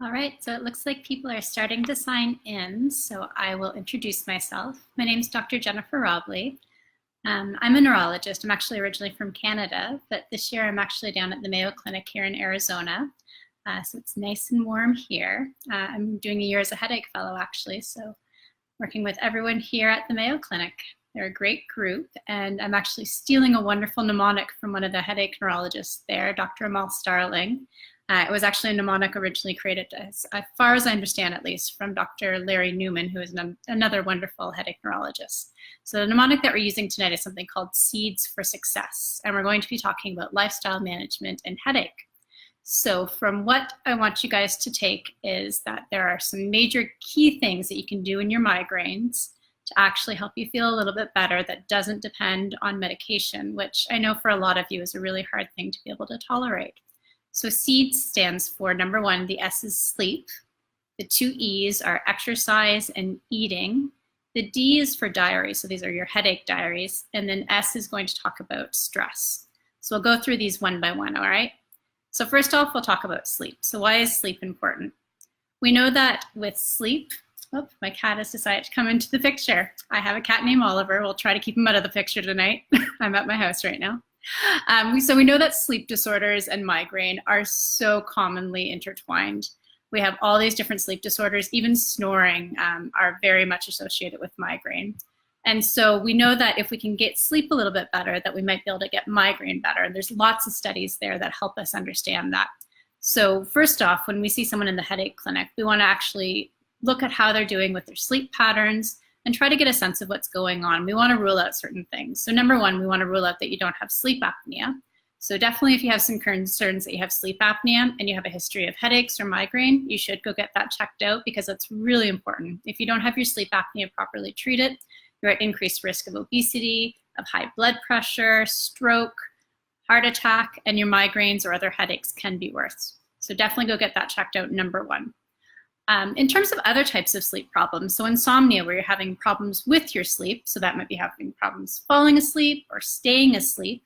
All right, so it looks like people are starting to sign in, so I will introduce myself. My name is Dr. Jennifer Robblee. I'm a neurologist. I'm actually originally from Canada, but this year I'm actually down at the Mayo Clinic here in Arizona. So it's nice and warm here. I'm doing a year as a headache fellow, actually, so working with everyone here at the Mayo Clinic. They're a great group, and I'm actually stealing a wonderful mnemonic from one of the headache neurologists there, Dr. Amal Starling. It was actually a mnemonic originally created, as far as I understand at least, from Dr. Larry Newman, who is another wonderful headache neurologist. So the mnemonic that we're using tonight is something called S.E.E.D.S for success, and we're going to be talking about lifestyle management and headache. So from what I want you guys to take is that there are some major key things that you can do in your migraines to actually help you feel a little bit better that doesn't depend on medication, which I know for a lot of you is a really hard thing to be able to tolerate. So S.E.E.D.S stands for, number one, the S is sleep. The two E's are exercise and eating. The D is for diaries, so these are your headache diaries. And then S is going to talk about stress. So we'll go through these one by one, all right? So first off, we'll talk about sleep. So why is sleep important? We know that with sleep, oh, my cat has decided to come into the picture. I have a cat named Oliver. We'll try to keep him out of the picture tonight. I'm at my house right now. So we know that sleep disorders and migraine are so commonly intertwined. We have all these different sleep disorders, even snoring are very much associated with migraine. And so we know that if we can get sleep a little bit better, that we might be able to get migraine better. And there's lots of studies there that help us understand that. So first off, when we see someone in the headache clinic, we want to actually look at how they're doing with their sleep patterns and try to get a sense of what's going on. We want to rule out certain things. So number one, we want to rule out that you don't have sleep apnea. So definitely if you have some concerns that you have sleep apnea and you have a history of headaches or migraine, you should go get that checked out because that's really important. If you don't have your sleep apnea properly treated, you're at increased risk of obesity, of high blood pressure, stroke, heart attack, and your migraines or other headaches can be worse. So definitely go get that checked out, number one. In terms of other types of sleep problems, so insomnia, where you're having problems with your sleep, so that might be having problems falling asleep or staying asleep,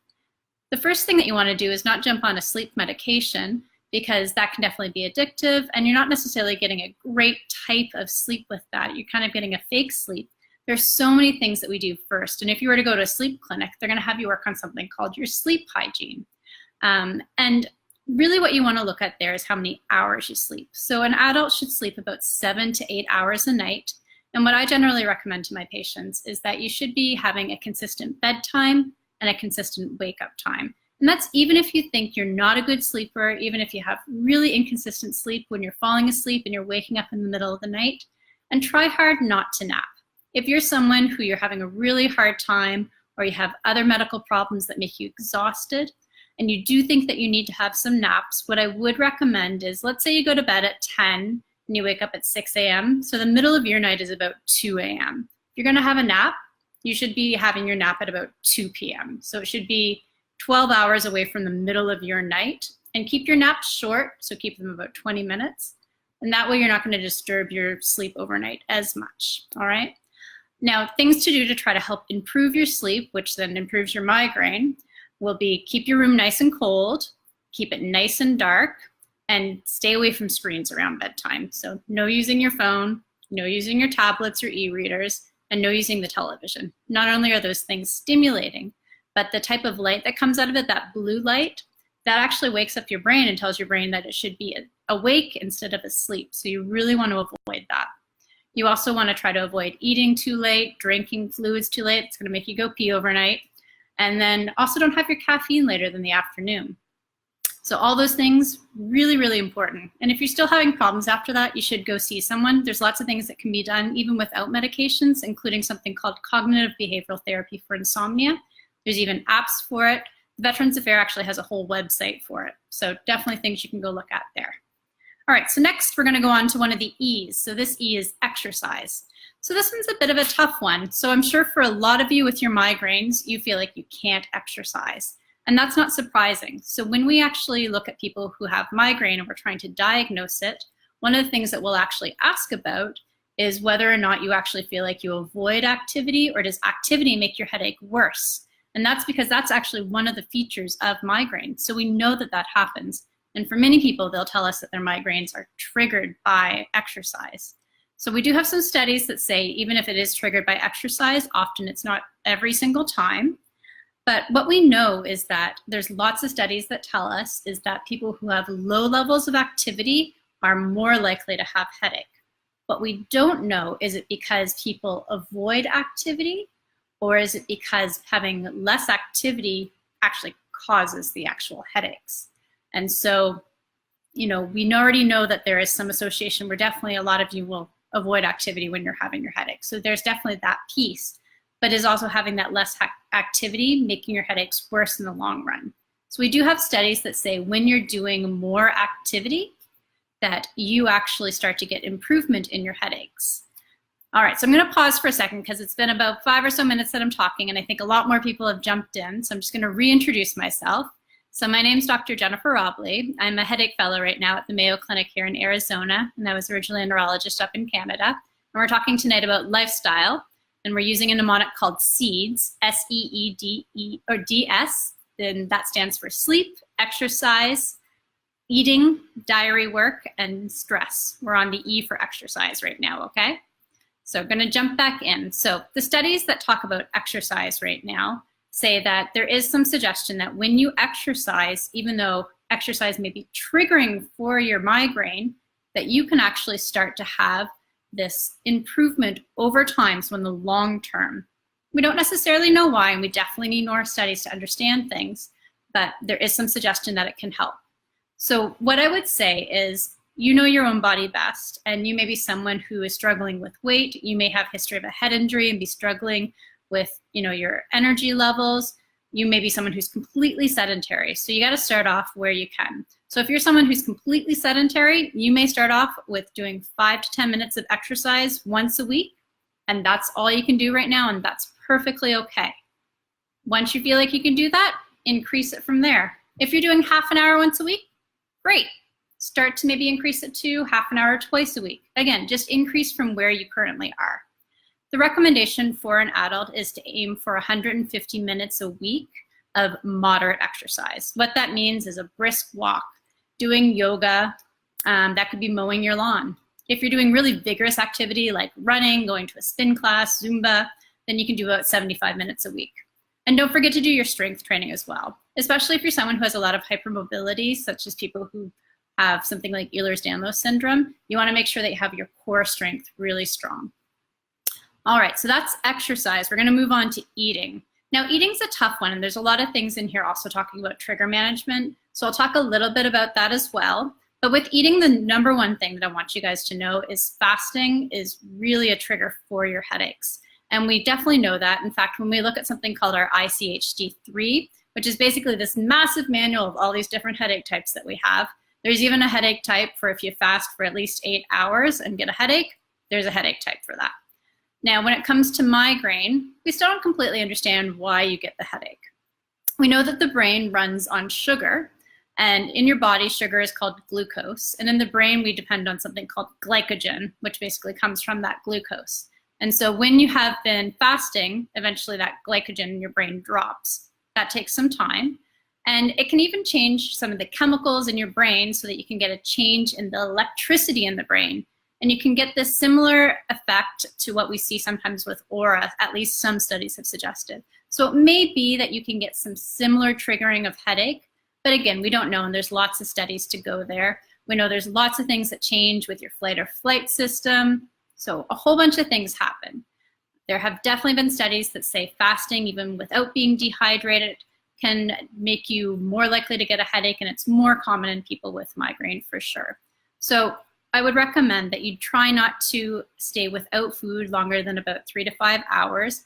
the first thing that you want to do is not jump on a sleep medication because that can definitely be addictive and you're not necessarily getting a great type of sleep with that. You're kind of getting a fake sleep. There's so many things that we do first, and if you were to go to a sleep clinic, they're going to have you work on something called your sleep hygiene. And really what you want to look at there is how many hours you sleep. So an adult should sleep about 7 to 8 hours a night. And what I generally recommend to my patients is that you should be having a consistent bedtime and a consistent wake-up time. And that's even if you think you're not a good sleeper, even if you have really inconsistent sleep when you're falling asleep and you're waking up in the middle of the night, and try hard not to nap. If you're someone who you're having a really hard time or you have other medical problems that make you exhausted, and you do think that you need to have some naps, what I would recommend is, let's say you go to bed at 10 and you wake up at 6 a.m. So the middle of your night is about 2 a.m. If you're gonna have a nap, you should be having your nap at about 2 p.m. So it should be 12 hours away from the middle of your night, and keep your naps short, so keep them about 20 minutes. And that way you're not gonna disturb your sleep overnight as much, all right? Now, things to do to try to help improve your sleep, which then improves your migraine, will be keep your room nice and cold, keep it nice and dark, and stay away from screens around bedtime. So no using your phone, no using your tablets or e-readers, and no using the television. Not only are those things stimulating, but the type of light that comes out of it, that blue light, that actually wakes up your brain and tells your brain that it should be awake instead of asleep. So you really want to avoid that. You also want to try to avoid eating too late, drinking fluids too late. It's going to make you go pee overnight. And then also don't have your caffeine later than the afternoon. So all those things, really, really important. And if you're still having problems after that, you should go see someone. There's lots of things that can be done even without medications, including something called cognitive behavioral therapy for insomnia. There's even apps for it. The Veterans Affairs actually has a whole website for it. So definitely things you can go look at there. All right, so next we're gonna go on to one of the E's. So this E is exercise. So this one's a bit of a tough one. So I'm sure for a lot of you with your migraines, you feel like you can't exercise. And that's not surprising. So when we actually look at people who have migraine and we're trying to diagnose it, one of the things that we'll actually ask about is whether or not you actually feel like you avoid activity, or does activity make your headache worse? And that's because that's actually one of the features of migraine. So we know that that happens. And for many people, they'll tell us that their migraines are triggered by exercise. So we do have some studies that say even if it is triggered by exercise, often it's not every single time. But what we know is that there's lots of studies that tell us is that people who have low levels of activity are more likely to have headache. What we don't know, is it because people avoid activity, or is it because having less activity actually causes the actual headaches? And so, we already know that there is some association where definitely a lot of you will avoid activity when you're having your headache. So there's definitely that piece, but is also having that less activity making your headaches worse in the long run. So we do have studies that say when you're doing more activity, that you actually start to get improvement in your headaches. All right, so I'm gonna pause for a second because it's been about 5 or so minutes that I'm talking, and I think a lot more people have jumped in, so I'm just gonna reintroduce myself. So my name's Dr. Jennifer Robblee. I'm a headache fellow right now at the Mayo Clinic here in Arizona, and I was originally a neurologist up in Canada. And we're talking tonight about lifestyle, and we're using a mnemonic called S.E.E.D.S, S-E-E-D-E-S, and that stands for sleep, exercise, eating, diary work, and stress. We're on the E for exercise right now, okay? So I'm gonna jump back in. So the studies that talk about exercise right now say that there is some suggestion that when you exercise, even though exercise may be triggering for your migraine, that you can actually start to have this improvement over time, so in the long term. We don't necessarily know why, and we definitely need more studies to understand things, but there is some suggestion that it can help. So what I would say is, you know your own body best, and you may be someone who is struggling with weight. You may have history of a head injury and be struggling with your energy levels. You may be someone who's completely sedentary. So you got to start off where you can. So if you're someone who's completely sedentary, you may start off with doing 5 to 10 minutes of exercise once a week, and that's all you can do right now, and that's perfectly okay. Once you feel like you can do that, increase it from there. If you're doing half an hour once a week, great. Start to maybe increase it to half an hour twice a week. Again, just increase from where you currently are. The recommendation for an adult is to aim for 150 minutes a week of moderate exercise. What that means is a brisk walk, doing yoga, that could be mowing your lawn. If you're doing really vigorous activity like running, going to a spin class, Zumba, then you can do about 75 minutes a week. And don't forget to do your strength training as well, especially if you're someone who has a lot of hypermobility, such as people who have something like Ehlers-Danlos syndrome. You want to make sure that you have your core strength really strong. All right, so that's exercise. We're going to move on to eating. Now, eating's a tough one, and there's a lot of things in here also talking about trigger management. So I'll talk a little bit about that as well. But with eating, the number one thing that I want you guys to know is fasting is really a trigger for your headaches. And we definitely know that. In fact, when we look at something called our ICHD-3, which is basically this massive manual of all these different headache types that we have, there's even a headache type for if you fast for at least 8 hours and get a headache, there's a headache type for that. Now, when it comes to migraine, we still don't completely understand why you get the headache. We know that the brain runs on sugar, and in your body, sugar is called glucose. And in the brain, we depend on something called glycogen, which basically comes from that glucose. And so when you have been fasting, eventually that glycogen in your brain drops. That takes some time. And it can even change some of the chemicals in your brain so that you can get a change in the electricity in the brain. And you can get this similar effect to what we see sometimes with aura, at least some studies have suggested. So it may be that you can get some similar triggering of headache, but again, we don't know, and there's lots of studies to go there. We know there's lots of things that change with your fight or flight system, so a whole bunch of things happen. There have definitely been studies that say fasting, even without being dehydrated, can make you more likely to get a headache, and it's more common in people with migraine for sure. So I would recommend that you try not to stay without food longer than about 3 to 5 hours.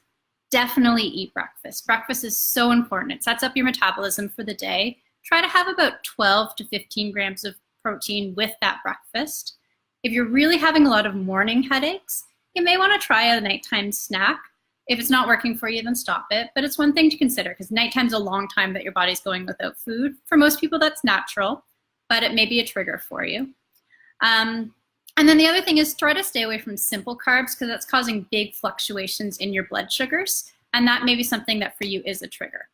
Definitely eat breakfast. Breakfast is so important. It sets up your metabolism for the day. Try to have about 12 to 15 grams of protein with that breakfast. If you're really having a lot of morning headaches, you may want to try a nighttime snack. If it's not working for you, then stop it. But it's one thing to consider because nighttime's a long time that your body's going without food. For most people, that's natural, but it may be a trigger for you. And then the other thing is try to stay away from simple carbs because that's causing big fluctuations in your blood sugars. And that may be something that for you is a trigger.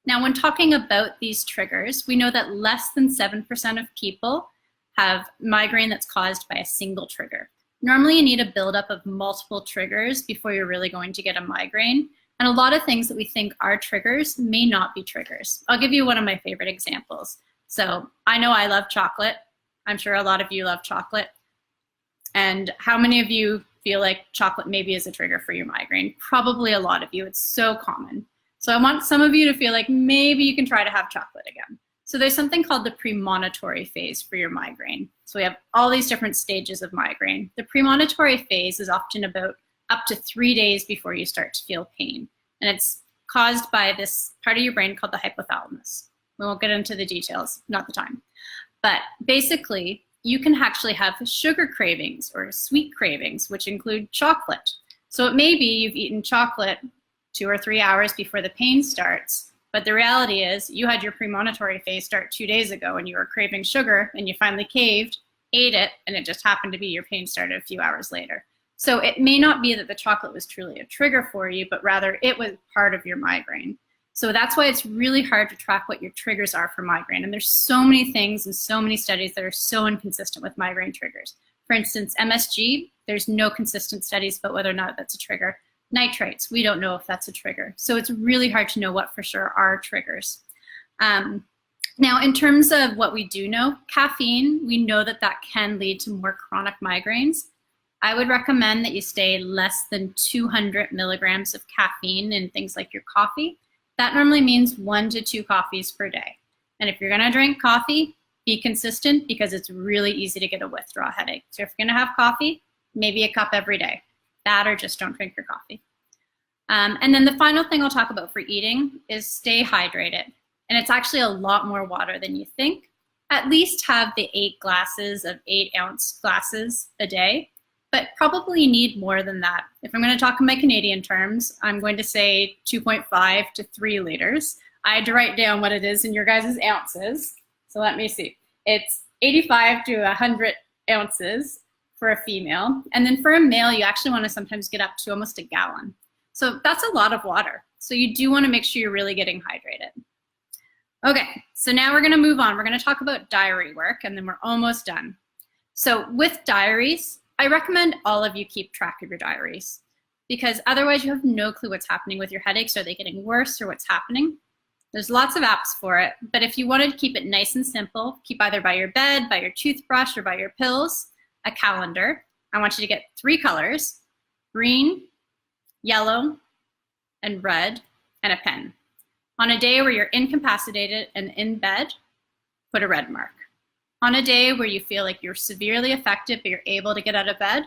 Now, when talking about these triggers, we know that less than 7% of people have migraine that's caused by a single trigger. Normally, you need a buildup of multiple triggers before you're really going to get a migraine. And a lot of things that we think are triggers may not be triggers. I'll give you one of my favorite examples. So I know I love chocolate. I'm sure a lot of you love chocolate. And how many of you feel like chocolate maybe is a trigger for your migraine? Probably a lot of you. It's so common. So I want some of you to feel like maybe you can try to have chocolate again. So there's something called the premonitory phase for your migraine. So we have all these different stages of migraine. The premonitory phase is often about up to 3 days before you start to feel pain. And it's caused by this part of your brain called the hypothalamus. We won't get into the details, not the time. But basically, you can actually have sugar cravings or sweet cravings, which include chocolate. So it may be you've eaten chocolate 2 or 3 hours before the pain starts, but the reality is you had your premonitory phase start 2 days ago and you were craving sugar and you finally caved, ate it, and it just happened to be your pain started a few hours later. So it may not be that the chocolate was truly a trigger for you, but rather it was part of your migraine. So that's why it's really hard to track what your triggers are for migraine. And there's so many things and so many studies that are so inconsistent with migraine triggers. For instance, MSG, there's no consistent studies about whether or not that's a trigger. Nitrates, we don't know if that's a trigger. So it's really hard to know what for sure are triggers. Now, in terms of what we do know, caffeine, we know that that can lead to more chronic migraines. I would recommend that you stay less than 200 milligrams of caffeine in things like your coffee. That normally means 1 to 2 coffees per day. And if you're gonna drink coffee, be consistent because it's really easy to get a withdrawal headache. So if you're gonna have coffee, maybe a cup every day. That or just don't drink your coffee. And then the final thing I'll talk about for eating is stay hydrated. And it's actually a lot more water than you think. At least have the 8 glasses of 8-ounce glasses a day, but probably need more than that. If I'm going to talk in my Canadian terms, I'm going to say 2.5 to 3 liters. I had to write down what it is in your guys' ounces. So let me see. It's 85 to 100 ounces for a female. And then for a male, you actually want to sometimes get up to almost a gallon. So that's a lot of water. So you do want to make sure you're really getting hydrated. Okay, so now we're going to move on. We're going to talk about diary work, and then we're almost done. So with diaries, I recommend all of you keep track of your diaries because otherwise you have no clue what's happening with your headaches. Are they getting worse or what's happening? There's lots of apps for it, but if you wanted to keep it nice and simple, keep either by your bed, by your toothbrush, or by your pills, a calendar. I want you to get 3 colors, green, yellow, and red, and a pen. On a day where you're incapacitated and in bed, put a red mark. On a day where you feel like you're severely affected but you're able to get out of bed,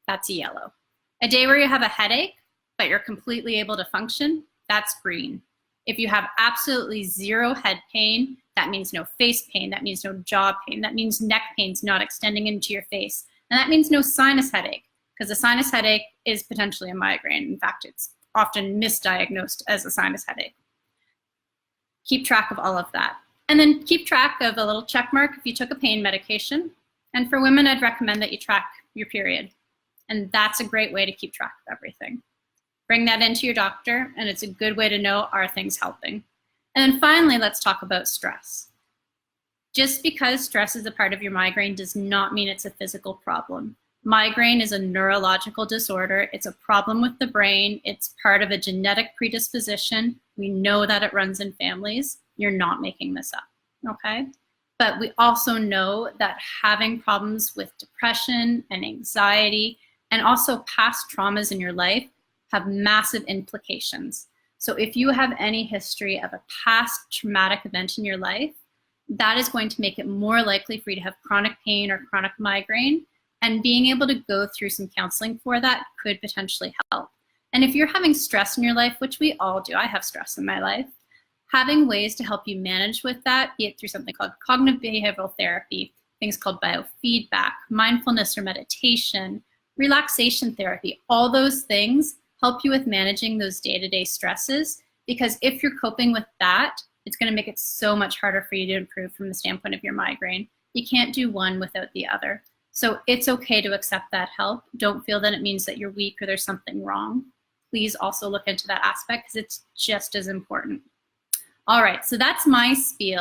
that's a yellow. A day where you have a headache but you're completely able to function, that's green. If you have absolutely 0 head pain, that means no face pain, that means no jaw pain, that means neck pain's not extending into your face, and that means no sinus headache, because a sinus headache is potentially a migraine. In fact, it's often misdiagnosed as a sinus headache. Keep track of all of that. And then keep track of a little check mark if you took a pain medication. And for women, I'd recommend that you track your period. And that's a great way to keep track of everything. Bring that into your doctor, and it's a good way to know, are things helping? And then finally, let's talk about stress. Just because stress is a part of your migraine does not mean it's a physical problem. Migraine is a neurological disorder. It's a problem with the brain. It's part of a genetic predisposition. We know that it runs in families. You're not making this up, okay? But we also know that having problems with depression and anxiety and also past traumas in your life have massive implications. So if you have any history of a past traumatic event in your life, that is going to make it more likely for you to have chronic pain or chronic migraine. And being able to go through some counseling for that could potentially help. And if you're having stress in your life, which we all do, I have stress in my life, having ways to help you manage with that, be it through something called cognitive behavioral therapy, things called biofeedback, mindfulness or meditation, relaxation therapy, all those things help you with managing those day-to-day stresses, because if you're coping with that, it's going to make it so much harder for you to improve from the standpoint of your migraine. You can't do one without the other. So it's okay to accept that help. Don't feel that it means that you're weak or there's something wrong. Please also look into that aspect because it's just as important. All right, so that's my spiel.